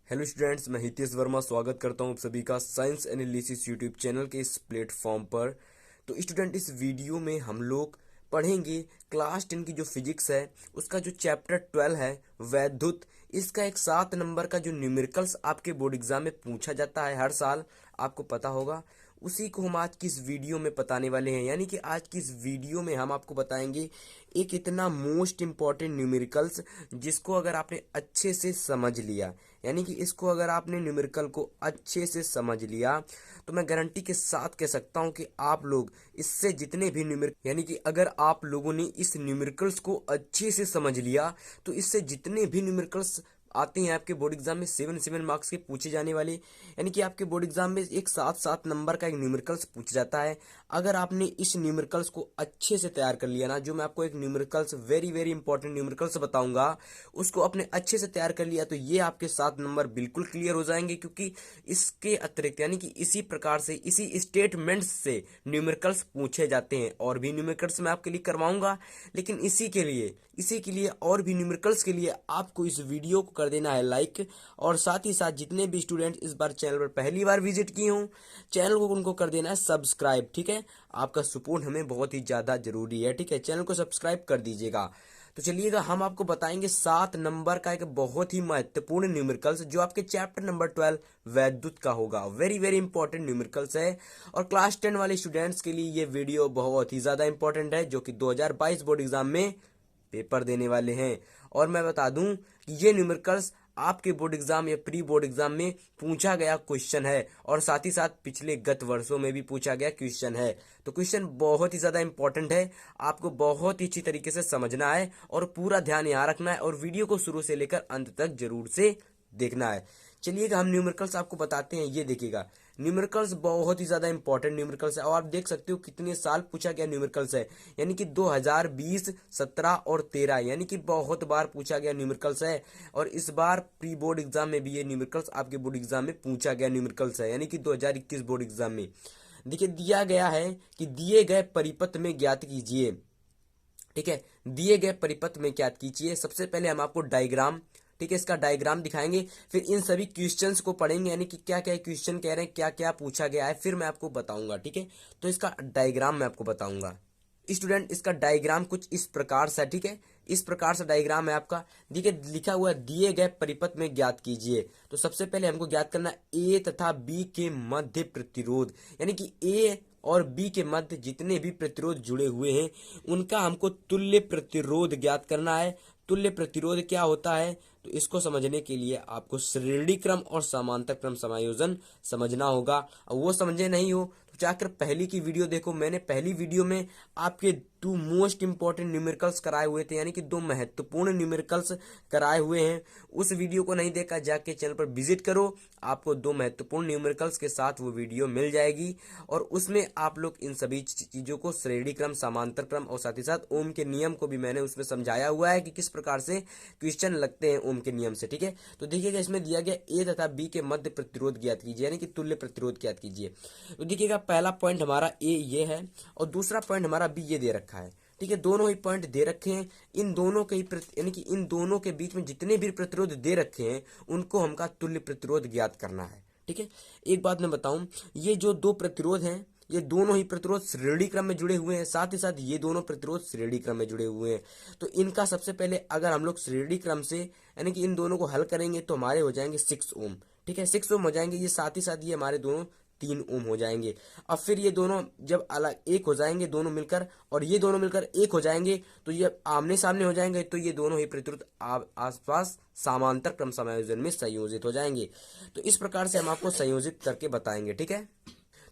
Hello students, मैं हितेश वर्मा स्वागत करता हूं आप सभी का साइंस एनालिसिस यूट्यूब चैनल के इस प्लेटफॉर्म पर। तो स्टूडेंट, इस वीडियो में हम लोग पढ़ेंगे क्लास 10 की जो फिजिक्स है उसका जो चैप्टर 12 है वैद्युत। इसका एक 7 नंबर का जो न्यूमेरिकल्स आपके बोर्ड एग्जाम में पूछा जाता है हर साल, आपको पता होगा, उसी को हम आज की इस वीडियो में बताने वाले हैं। यानी कि आज की इस वीडियो में हम आपको बताएंगे एक इतना मोस्ट इम्पॉर्टेंट न्यूमेरिकल्स जिसको अगर आपने अच्छे से समझ लिया, यानी कि इसको अगर आपने न्यूमेरिकल को अच्छे से समझ लिया तो मैं गारंटी के साथ कह सकता हूं कि आप लोग इससे जितने भी न्यूमेरिकल, यानी कि अगर आप लोगों ने इस न्यूमेरिकल्स को अच्छे से समझ लिया तो इससे जितने भी न्यूमेरिकल्स आते हैं आपके बोर्ड एग्जाम में 7 मार्क्स के पूछे जाने वाले, यानी कि आपके बोर्ड एग्जाम में एक 7 नंबर का एक न्यूमेरिकल्स पूछा जाता है। अगर आपने इस न्यूमेरिकल्स को अच्छे से तैयार कर लिया ना, जो मैं आपको एक numericals very very important numericals बताऊंगा, उसको अपने अच्छे से तैयार कर लिया तो ये आपके 7 नंबर बिल्कुल क्लियर हो जाएंगे। क्योंकि इसके अतिरिक्त, यानी कि इसी प्रकार से, इसी स्टेटमेंट्स से न्यूमेरिकल्स पूछे जाते हैं। और भी न्यूमेरिकल्स मैं आपके लिए करवाऊंगा, लेकिन इसी के लिए और भी न्यूमेरिकल्स के लिए आपको इस वीडियो को कर देना है लाइक। और साथ ही साथ जितने भी स्टूडेंट इस बार चैनल पर पहली बार विजिट किए हों, चैनल को उनको कर देना है सब्सक्राइब। ठीक है, आपका सपोर्ट हमें बहुत ही ज्यादा जरूरी है। ठीक है, चैनल को सब्सक्राइब कर दीजिएगा। तो चलिएगा, हम आपको बताएंगे 7 नंबर का एक बहुत ही महत्वपूर्ण न्यूमेरिकल्स जो आपके चैप्टर नंबर 12 वैद्युत का होगा। वेरी वेरी इंपॉर्टेंट न्यूमेरिकल्स है और क्लास 10 वाले स्टूडेंट्स के लिए ये वीडियो बहुत ही ज्यादा इंपॉर्टेंट है, जो कि 2022 बोर्ड एग्जाम में पेपर देने वाले हैं। और मैं बता दूं कि ये न्यूमेरिकल्स आपके बोर्ड एग्जाम या प्री बोर्ड एग्जाम में पूछा गया क्वेश्चन है और साथ ही साथ पिछले गत वर्षों में भी पूछा गया क्वेश्चन है। तो क्वेश्चन बहुत ही ज्यादा इंपॉर्टेंट है, आपको बहुत ही अच्छी तरीके से समझना है और पूरा ध्यान यहाँ रखना है और वीडियो को शुरू से लेकर अंत तक जरूर से देखना है। चलिएगा, हम न्यूमेरिकल्स आपको बताते हैं। ये देखिएगा, न्यूमेरिकल्स बहुत ही ज्यादा इंपॉर्टेंट न्यूमेरिकल्स है और आप देख सकते हो कितने साल पूछा गया न्यूमेरिकल्स है, यानी कि 2020, 17 और 13, यानी कि बहुत बार पूछा गया न्यूमेरिकल्स है। और इस बार प्री बोर्ड एग्जाम में भी ये न्यूमेरिकल्स आपके बोर्ड एग्जाम में पूछा गया न्यूमेरिकल्स है, यानी कि 2021 बोर्ड एग्जाम में। देखिए, दिया गया है कि दिए गए परिपथ में ज्ञात कीजिए। ठीक है, दिए गए परिपथ में ज्ञात कीजिए। सबसे पहले हम आपको डायग्राम, ठीक है, इसका डायग्राम दिखाएंगे, फिर इन सभी क्वेश्चंस को पढ़ेंगे, यानी कि क्या क्या क्वेश्चन कह रहे हैं, क्या क्या पूछा गया है, फिर मैं आपको बताऊंगा। ठीक है, तो इसका डायग्राम मैं आपको बताऊंगा। स्टूडेंट, इसका डायग्राम कुछ इस प्रकार से, ठीक है, इस प्रकार से डायग्राम है आपका। देखिए, लिखा हुआ है दिए गए परिपथ में ज्ञात कीजिए। तो सबसे पहले हमको ज्ञात करना ए तथा बी के मध्य प्रतिरोध, यानी कि ए और बी के मध्य जितने भी प्रतिरोध जुड़े हुए हैं उनका हमको तुल्य प्रतिरोध ज्ञात करना है। तुल्य प्रतिरोध क्या होता है, तो इसको समझने के लिए आपको श्रेणी क्रम और समांतर क्रम समायोजन समझना होगा। और वो समझे नहीं हो तो जाकर पहली की वीडियो देखो। मैंने पहली वीडियो में आपके 2 मोस्ट इंपॉर्टेंट न्यूमेरिकल्स कराए हुए थे, यानी कि 2 महत्वपूर्ण न्यूमेरिकल्स कराए हुए हैं। उस वीडियो को नहीं देखा, जाके चैनल पर विजिट करो, आपको 2 महत्वपूर्ण न्यूमेरिकल्स के साथ वो वीडियो मिल जाएगी। और उसमें आप लोग इन सभी चीजों को, श्रेणी क्रम, समांतर क्रम और साथ ही साथ ओम के नियम को भी मैंने उसमें समझाया हुआ है कि किस प्रकार से क्वेश्चन लगते हैं ओम के नियम से। ठीक है, तो देखिएगा, इसमें दिया गया ए तथा बी के मध्य प्रतिरोध ज्ञात कीजिए, यानी कि तुल्य प्रतिरोध ज्ञात कीजिए। तो देखिएगा, पहला पॉइंट हमारा ए ये है और दूसरा पॉइंट हमारा बी ये दे रखा है। ठीक है, दोनों ही पॉइंट दे रखे हैं। इन दोनों के यानी कि इन दोनों के बीच में जितने भी प्रतिरोध दे रखे हैं उनको हमका तुल्य प्रतिरोध ज्ञात करना है। ठीक है, एक बात मैं बताऊं, ये जो 2 प्रतिरोध हैं ये दोनों ही प्रतिरोध श्रेणी क्रम में जुड़े हुए हैं, साथ ही साथ ये दोनों प्रतिरोध श्रेणी क्रम में जुड़े हुए हैं। तो इनका सबसे पहले अगर हम लोग श्रेणी क्रम से, यानी कि इन दोनों को हल करेंगे तो हमारे हो जाएंगे 6 ओम। ठीक है, 6 ओम हो जाएंगे ये, साथ ही साथ ये हमारे दोनों 3 ओम हो जाएंगे। अब फिर ये दोनों जब अलग एक हो जाएंगे दोनों मिलकर, और ये दोनों मिलकर एक हो जाएंगे, तो ये आमने सामने हो जाएंगे, तो ये दोनों ही प्रतिरोध आसपास समांतर क्रम समायोजन में संयोजित हो जाएंगे। तो इस प्रकार से हम आपको संयोजित करके बताएंगे। ठीक है,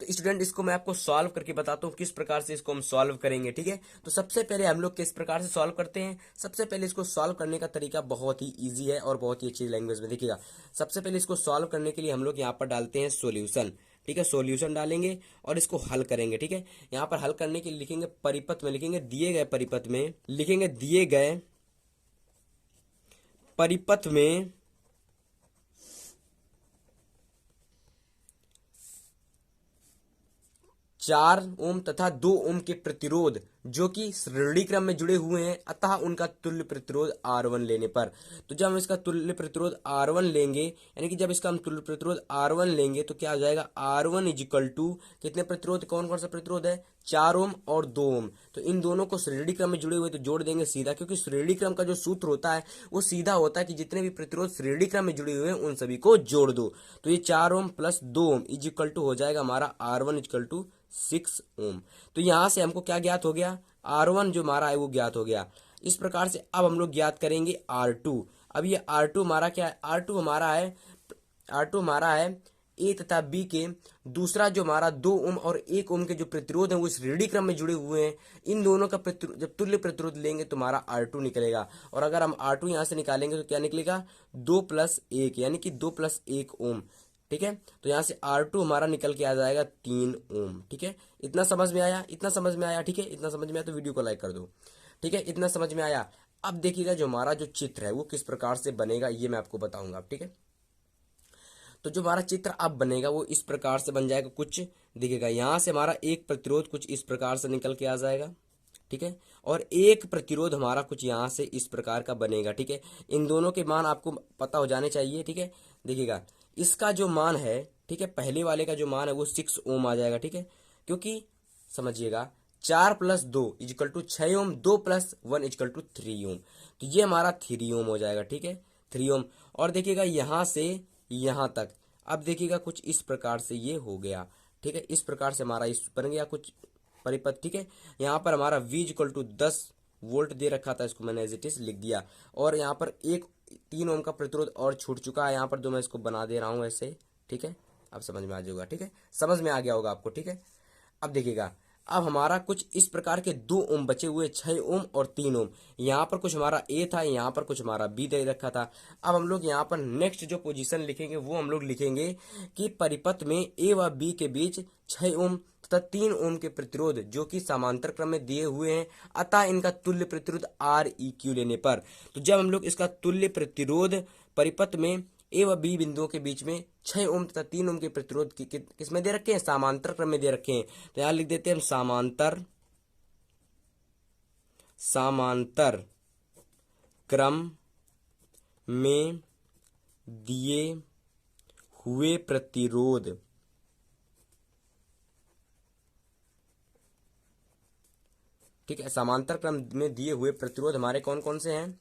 तो स्टूडेंट, इसको मैं आपको सॉल्व करके बताता हूँ किस प्रकार से इसको हम सॉल्व करेंगे। ठीक है, तो सबसे पहले हम लोग किस प्रकार से सॉल्व करते हैं, सबसे पहले इसको सॉल्व करने का तरीका बहुत ही इजी है और बहुत ही अच्छी लैंग्वेज में। देखिएगा, सबसे पहले इसको सॉल्व करने के लिए हम लोग यहाँ पर डालते हैं सॉल्यूशन। ठीक है, सॉल्यूशन डालेंगे और इसको हल करेंगे। ठीक है, यहाँ पर हल करने के लिए लिखेंगे परिपथ में, लिखेंगे दिए गए परिपथ में, लिखेंगे दिए गए परिपथ में 4 ओम तथा 2 ओम के प्रतिरोध जो कि श्रेणी क्रम में जुड़े हुए हैं, अतः उनका तुल्य प्रतिरोध R1 लेने पर, तो जब हम इसका तुल्य प्रतिरोध R1 लेंगे, यानी कि जब इसका हम तुल्य प्रतिरोध R1 लेंगे तो क्या हो जाएगा, R1 इजिकल टू कितने प्रतिरोध, कौन कौन सा प्रतिरोध है, 4 ओम और 2 ओम, तो इन दोनों को श्रेणी क्रम में जुड़े हुए तो जोड़ देंगे सीधा, क्योंकि श्रेणी क्रम का जो सूत्र होता है वो सीधा होता है कि जितने भी प्रतिरोध श्रेणी क्रम में जुड़े हुए हैं उन सभी को जोड़ दो। तो ये 4 ohm plus 2 ohm equal to हो जाएगा हमारा R1 इजिकल टू 6 ओम। तो यहां से हमको क्या ज्ञात हो गया, R1 जो हमारा है वो ज्ञात हो गया। इस प्रकार से अब हम लोग ज्ञात करेंगे R2। अब ये R2 हमारा क्या है, R2 हमारा है ए तथा बी के दूसरा जो हमारा 2 ओम और 1 ओम के जो प्रतिरोध है वो श्रेणी क्रम में जुड़े हुए हैं। इन दोनों का जब तुल्य प्रतिरोध लेंगे तो हमारा R2 निकलेगा, और अगर हम R2 यहां से निकालेंगे तो क्या निकलेगा, 2 प्लस 1 यानी कि 2 प्लस 1 ओम। ठीक है, तो यहां से R2 हमारा निकल के आ जाएगा 3 ओम। ठीक है, इतना समझ में आया, इतना समझ में आया। ठीक है, इतना समझ में आया तो वीडियो को लाइक कर दो। ठीक है, इतना समझ में आया। अब देखिएगा जो हमारा जो चित्र है वो किस प्रकार से बनेगा ये मैं आपको बताऊंगा। ठीक है, तो जो हमारा चित्र अब बनेगा वो इस प्रकार से बन जाएगा, कुछ दिखेगा। यहां से हमारा एक प्रतिरोध कुछ इस प्रकार से निकल के आ जाएगा। ठीक है, और एक प्रतिरोध हमारा कुछ यहां से इस प्रकार का बनेगा। ठीक है, इन दोनों के मान आपको पता हो जाने चाहिए। ठीक है, देखिएगा इसका जो मान है, ठीक है, पहले वाले का जो मान है वो 6 ओम आ जाएगा। ठीक है, क्योंकि समझिएगा 4 plus 2 equal to 6 ohm, 2 plus 1 equal to 3 ohm, तो ये हमारा 3 ओम हो जाएगा। ठीक है, 3 ओम। और देखिएगा यहां से यहां तक, अब देखिएगा कुछ इस प्रकार से ये हो गया। ठीक है, इस प्रकार से हमारा इस बन गया कुछ परिपथ। ठीक है, यहाँ पर हमारा V इक्वल टू 10 वोल्ट दे रखा था, इसको मैंने एज इट इज लिख दिया, और यहाँ पर एक 3 ओम का प्रतिरोध और छूट चुका है यहाँ पर, जो मैं इसको बना दे रहा हूँ ऐसे। ठीक है, अब समझ में आ जाएगा। ठीक है, समझ में आ गया होगा आपको। ठीक है, अब देखिएगा अब हमारा कुछ इस प्रकार के 2 ओम बचे हुए, 6 ओम और 3 ओम। यहाँ पर कुछ हमारा ए था, यहाँ पर कुछ हमारा बी दे रखा था। अब हम लोग यहाँ पर नेक्स्ट जो पोजीशन लिखेंगे वो हम लोग लिखेंगे कि परिपथ में ए व बी के बीच 6 ओम तथा 3 ओम के प्रतिरोध जो कि समांतर क्रम में दिए हुए हैं, अतः इनका तुल्य प्रतिरोध REQ लेने पर, तो जब हम लोग इसका तुल्य प्रतिरोध परिपथ में ए व बी बिंदुओं के बीच में 6 ओम तथा 3 ओम के प्रतिरोध किस में दे रखे हैं, समांतर क्रम में दे रखे हैं। तो यहां लिख देते हैं हम समांतर क्रम में दिए हुए प्रतिरोध। ठीक है, समांतर क्रम में दिए हुए प्रतिरोध हमारे कौन कौन से हैं।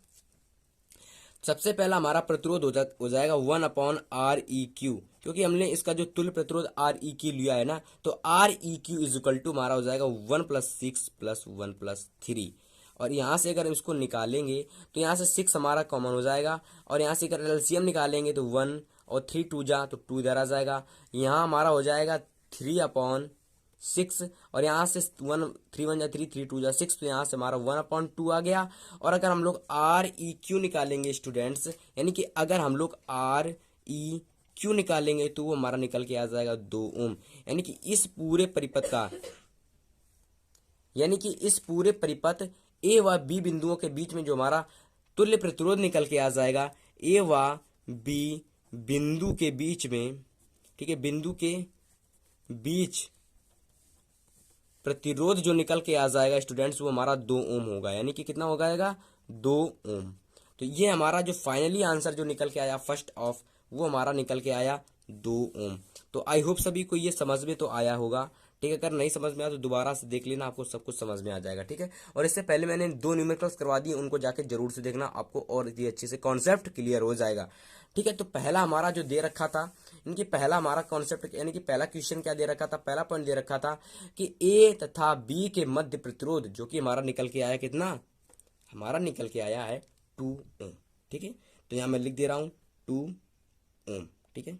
सबसे पहला हमारा प्रतिरोध हो जाएगा 1/REQ, क्योंकि हमने इसका जो तुल्य प्रतिरोध REQ लिया है ना, तो REQ इज इक्वल टू हमारा हो जाएगा 1 प्लस 6 प्लस 1 प्लस 3। और यहाँ से अगर हम इसको निकालेंगे तो यहाँ से 6 हमारा कॉमन हो जाएगा, और यहाँ से अगर एलसीएम निकालेंगे तो 1 और 3 2 जा तो 2 इधर आ जाएगा। यहाँ हमारा हो जाएगा 3/6, और यहाँ से 1 3 1 जा 3 3 2 जा 6, तो यहाँ से हमारा 1/2 आ गया। और अगर हम लोग REQ निकालेंगे स्टूडेंट्स, यानी कि अगर हम लोग REQ निकालेंगे तो वो हमारा निकल के आ जाएगा 2 ओम। यानी कि इस पूरे परिपथ ए व बी बिंदुओं के बीच में जो हमारा तुल्य प्रतिरोध निकल के आ जाएगा, ए व बी बिंदु के बीच में, ठीक है, बिंदु के बीच प्रतिरोध जो निकल के आ जाएगा स्टूडेंट्स, वो हमारा 2 ओम होगा। यानी कि कितना हो जाएगा, 2 ओम। तो ये हमारा जो फाइनली आंसर जो निकल के आया फर्स्ट ऑफ, वो हमारा निकल के आया 2 ओम। तो आई होप सभी को ये समझ में तो आया होगा। ठीक है, अगर नहीं समझ में आया तो दोबारा से देख लेना, आपको सब कुछ समझ में आ जाएगा। ठीक है, और इससे पहले मैंने 2 न्यूमेरिकल्स करवा दिए, उनको जाके जरूर से देखना, आपको और ये अच्छे से कॉन्सेप्ट क्लियर हो जाएगा। ठीक है, तो पहला हमारा जो दे रखा था, इनकी पहला हमारा कॉन्सेप्ट यानी कि पहला क्वेश्चन क्या दे रखा था, पहला पॉइंट दे रखा था कि ए तथा बी के मध्य प्रतिरोध जो कि हमारा निकल के आया कितना, हमारा निकल के आया है 2 ओम। ठीक है, तो यहां मैं लिख दे रहा हूं 2 ओम। ठीक है,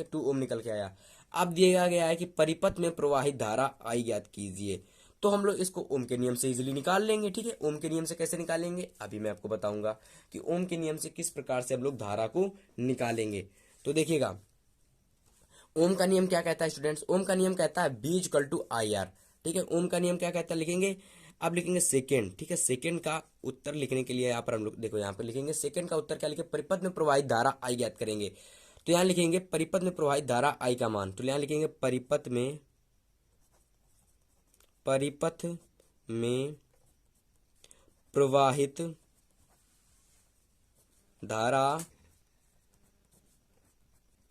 2 ओम निकल के आया। अब दिया गया है कि परिपथ में प्रवाहित धारा I ज्ञात कीजिए, तो हम लोग इसको ओम के नियम से इजीली निकाल लेंगे। ठीक है, ओम के नियम से कैसे निकालेंगे अभी मैं आपको बताऊंगा कि ओम के नियम से किस प्रकार से हम लोग धारा को निकालेंगे। तो देखिएगा ओम का नियम क्या कहता है स्टूडेंट्स, ओम का नियम कहता है B इक्वल टू IR। ठीक है, ओम का नियम क्या कहता है लिखेंगे, अब लिखेंगे सेकेंड। ठीक है, सेकेंड का उत्तर लिखने के लिए यहाँ पर हम लोग देखो यहाँ पर लिखेंगे सेकेंड का उत्तर क्या लिखे, परिपथ में प्रवाहित धारा I ज्ञात करेंगे। तो यहाँ लिखेंगे परिपथ में प्रवाहित धारा I का मान। तो यहाँ लिखेंगे परिपथ में प्रवाहित धारा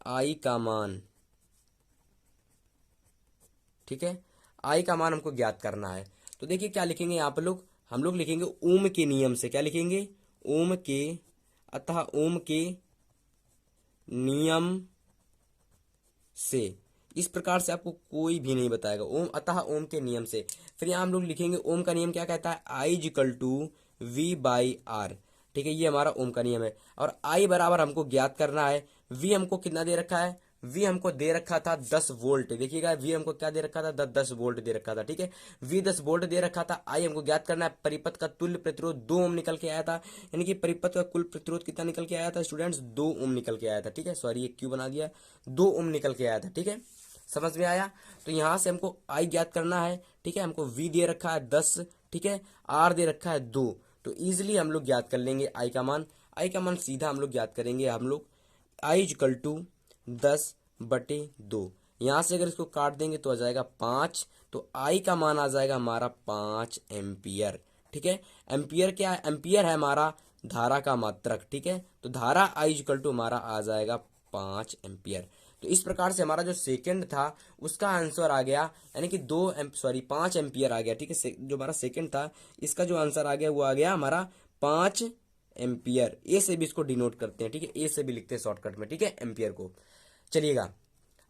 I का मान, ठीक है। I का मान हमको ज्ञात करना है। तो देखिए क्या लिखेंगे यहाँ पर हम लोग लिखेंगे ओम के नियम से। क्या लिखेंगे? अतः ओम के नियम से। इस प्रकार से आपको कोई भी नहीं बताएगा। अतः ओम के नियम से। फिर यहाँ हम लोग लिखेंगे ओम का नियम क्या कहता है? I इक्वल टू V/R, ठीक है। ये हमारा ओम का नियम है। और I बराबर हमको ज्ञात करना है। V हमको कितना दे रखा है? V हमको दे रखा था 10 वोल्ट। देखिएगा V हमको क्या दे रखा था? 10 वोल्ट दे रखा था, ठीक है। V 10 वोल्ट दे रखा था। I हमको ज्ञात करना है। परिपथ का तुल्य प्रतिरोध 2 ओम निकल के आया था। यानी कि परिपथ का कुल प्रतिरोध कितना निकल के आया था स्टूडेंट्स? 2 ओम निकल के आया था, ठीक है। सॉरी, ये क्यों बना दिया? 2 ओम निकल के आया था, ठीक है। समझ में आया? तो यहां से हमको I ज्ञात करना है, ठीक है। हमको V दे रखा है 10, ठीक है। R दे रखा है 2। तो इजिली हम लोग ज्ञात कर लेंगे I का मान। I का मान सीधा हम लोग ज्ञात करेंगे। I equal to 10/2। यहां से अगर इसको काट देंगे तो आ जाएगा 5। तो I का मान आ जाएगा हमारा 5 एम्पियर, ठीक है। एम्पियर क्या है? एम्पियर है हमारा धारा का मात्रक, ठीक है। तो धारा I इक्वल टू हमारा आ जाएगा 5 एम्पियर। तो इस प्रकार से हमारा जो सेकंड था उसका आंसर आ गया, यानी कि 5 एम्पियर आ गया, ठीक है। जो हमारा सेकंड था इसका जो आंसर आ गया वो आ गया हमारा 5 एम्पियर। ए से भी इसको डिनोट करते हैं, ठीक है। ए से भी लिखते हैं शॉर्टकट में, ठीक है, एम्पियर को। चलिएगा,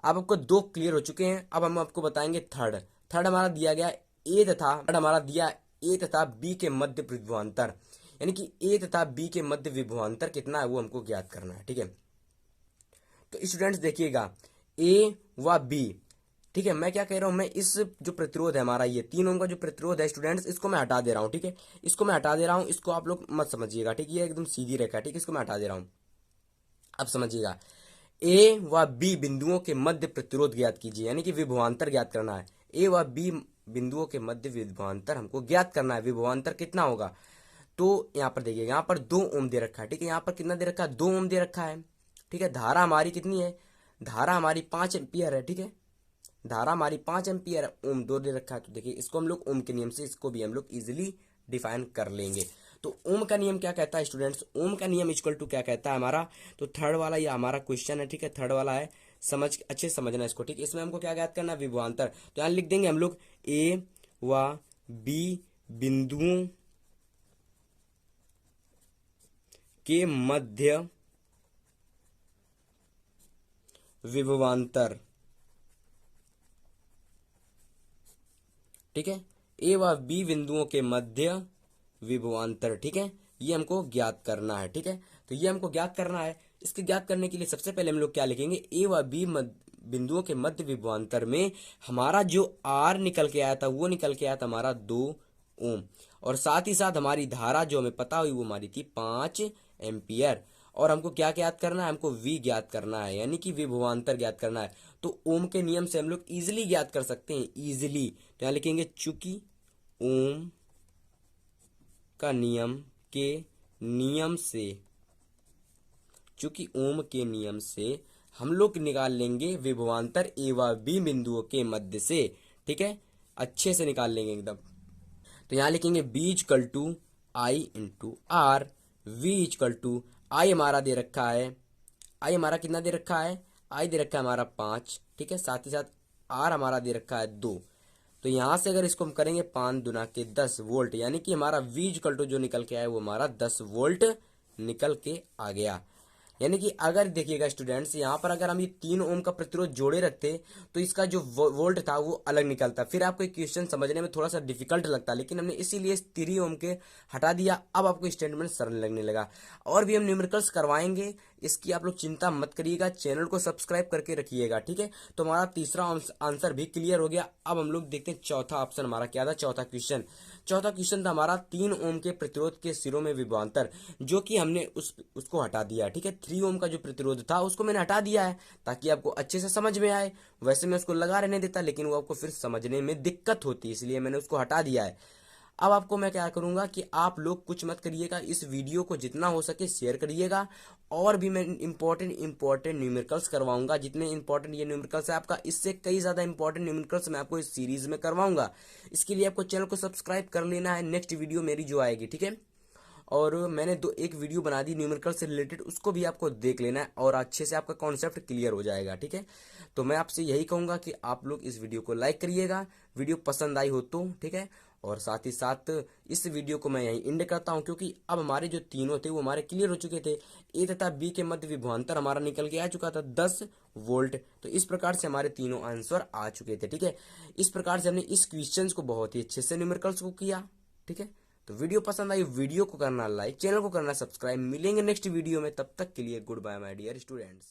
अब आपको 2 क्लियर हो चुके हैं। अब हम आपको बताएंगे थर्ड हमारा दिया गया ए तथा बी के मध्य विभवांतर, यानी कि ए तथा बी के मध्य विभवांतर कितना है वो हमको ज्ञात करना है, ठीक है। तो स्टूडेंट्स देखिएगा, ए व बी, ठीक है। मैं क्या कह रहा हूं, मैं इस जो प्रतिरोध है हमारा, ये 3 ओम का जो प्रतिरोध है स्टूडेंट्स, इसको मैं हटा दे रहा हूं, ठीक है। इसको मैं हटा दे रहा हूं, इसको आप लोग मत समझिएगा, ठीक है। ये एकदम सीधी रेखा है, ठीक है। इसको मैं हटा दे रहा हूं। अब समझिएगा, ए व बी बिंदुओं के मध्य प्रतिरोध ज्ञात कीजिए, यानी कि विभवांतर ज्ञात करना है। ए व बी बिंदुओं के मध्य विभवांतर हमको ज्ञात करना है। विभवांतर कितना होगा? तो यहाँ पर देखिए, यहाँ पर 2 ओम दे रखा है, ठीक है। यहाँ पर कितना दे रखा है? 2 ओम दे रखा है, ठीक है। धारा हमारी कितनी है? धारा हमारी 5 एम्पियर है, ठीक है। धारा हमारी 5 एम्पियर है, ओम 2 दे रखा है। तो देखिए, इसको हम लोग ओम के नियम से इसको भी हम लोग इजिली डिफाइन कर लेंगे। तो ओम का नियम क्या कहता है स्टूडेंट्स? ओम का नियम इक्वल टू क्या कहता है हमारा? तो थर्ड वाला ये हमारा क्वेश्चन है, ठीक है। थर्ड वाला है, अच्छे से समझना इसको, ठीक है। इसमें हमको क्या ज्ञात करना है? विभवांतर। तो यहाँ लिख देंगे हम लोग ए व बी बिंदुओं के मध्य विभवांतर, ठीक है। ए व बी बिंदुओं के मध्य विभवांतर, ठीक है। ये हमको ज्ञात करना है, ठीक है। तो ये हमको ज्ञात करना है। इसके ज्ञात करने के लिए सबसे पहले हम लोग क्या लिखेंगे? ए व बी बिंदुओं के मध्य विभवांतर में हमारा जो आर निकल के आया था वो निकल के आया था हमारा 2 ओम, और साथ ही साथ हमारी धारा जो हमें पता हुई वो हमारी थी 5 एम्पियर। और हमको क्या ज्ञात करना है? हमको V ज्ञात करना है, यानी कि विभवांतर ज्ञात करना है। तो ओम के नियम से हम लोग इजिली ज्ञात कर सकते हैं, इजिली। तो यहाँ लिखेंगे चूंकि ओम का नियम के नियम से, चूंकि ओम के नियम से हम लोग निकाल लेंगे विभवांतर ए व बी बिंदुओं के मध्य से, ठीक है। अच्छे से निकाल लेंगे एकदम। तो यहाँ लिखेंगे B equal to I into R. V equal to I हमारा दे रखा है, आई हमारा कितना दे रखा है? आई दे रखा है हमारा 5, ठीक है। साथ ही साथ आर हमारा दे रखा है 2। तो यहां से अगर इसको हम करेंगे 5 दुना के 10 वोल्ट, यानी कि हमारा V इक्वल टू जो निकल के आया वो हमारा 10 वोल्ट निकल के आ गया। यानी कि अगर देखिएगा स्टूडेंट्स, यहाँ पर अगर हम ये 3 ओम का प्रतिरोध जोड़े रखते तो इसका जो वोल्ट था वो अलग निकलता। फिर आपको एक क्वेश्चन समझने में थोड़ा सा डिफिकल्ट लगता, लेकिन हमने इसीलिए 3 ओम के हटा दिया। अब आपको स्टेटमेंट सरल लगने लगा। और भी हम न्यूमेरिकल्स करवाएंगे, इसकी आप लोग चिंता मत करिएगा। चैनल को सब्सक्राइब करके रखिएगा, ठीक है। तो हमारा तीसरा आंसर भी क्लियर हो गया। अब हम लोग देखते हैं चौथा ऑप्शन हमारा क्या था। चौथा क्वेश्चन था हमारा 3 ओम के प्रतिरोध के सिरों में विभवांतर, जो कि हमने उसको हटा दिया, ठीक है। 3 ओम का जो प्रतिरोध था उसको मैंने हटा दिया है ताकि आपको अच्छे से समझ में आए। वैसे मैं उसको लगा रहने देता, लेकिन वो आपको फिर समझने में दिक्कत होती, इसलिए मैंने उसको हटा दिया है। अब आपको मैं क्या करूंगा कि आप लोग कुछ मत करिएगा, इस वीडियो को जितना हो सके शेयर करिएगा। और भी मैं इंपॉर्टेंट न्यूमेरिकल्स करवाऊंगा, जितने इंपॉर्टेंट ये न्यूमेरिकल्स है आपका, इससे कई ज्यादा इंपॉर्टेंट न्यूमेरिकल्स मैं आपको इस सीरीज में करवाऊंगा। इसके लिए आपको चैनल को सब्सक्राइब कर लेना है। नेक्स्ट वीडियो मेरी जो आएगी, ठीक है, और मैंने एक वीडियो बना दी न्यूमेरिकल से रिलेटेड, उसको भी आपको देख लेना है और अच्छे से आपका कॉन्सेप्ट क्लियर हो जाएगा, ठीक है। तो मैं आपसे यही कहूंगा कि आप लोग इस वीडियो को लाइक करिएगा, वीडियो पसंद आई हो तो, ठीक है। और साथ ही साथ इस वीडियो को मैं यहीं एंड करता हूं, क्योंकि अब हमारे जो तीनों थे वो हमारे क्लियर हो चुके थे। ए तथा बी के मध्य विभवांतर हमारा निकल के आ चुका था 10 वोल्ट। तो इस प्रकार से हमारे तीनों आंसर आ चुके थे, ठीक है। इस प्रकार से हमने इस क्वेश्चन को बहुत ही अच्छे से न्यूमेरिकल्स को किया, ठीक है। तो वीडियो पसंद आई, वीडियो को करना लाइक, चैनल को करना सब्सक्राइब। मिलेंगे नेक्स्ट वीडियो में, तब तक के लिए goodbye my dear students.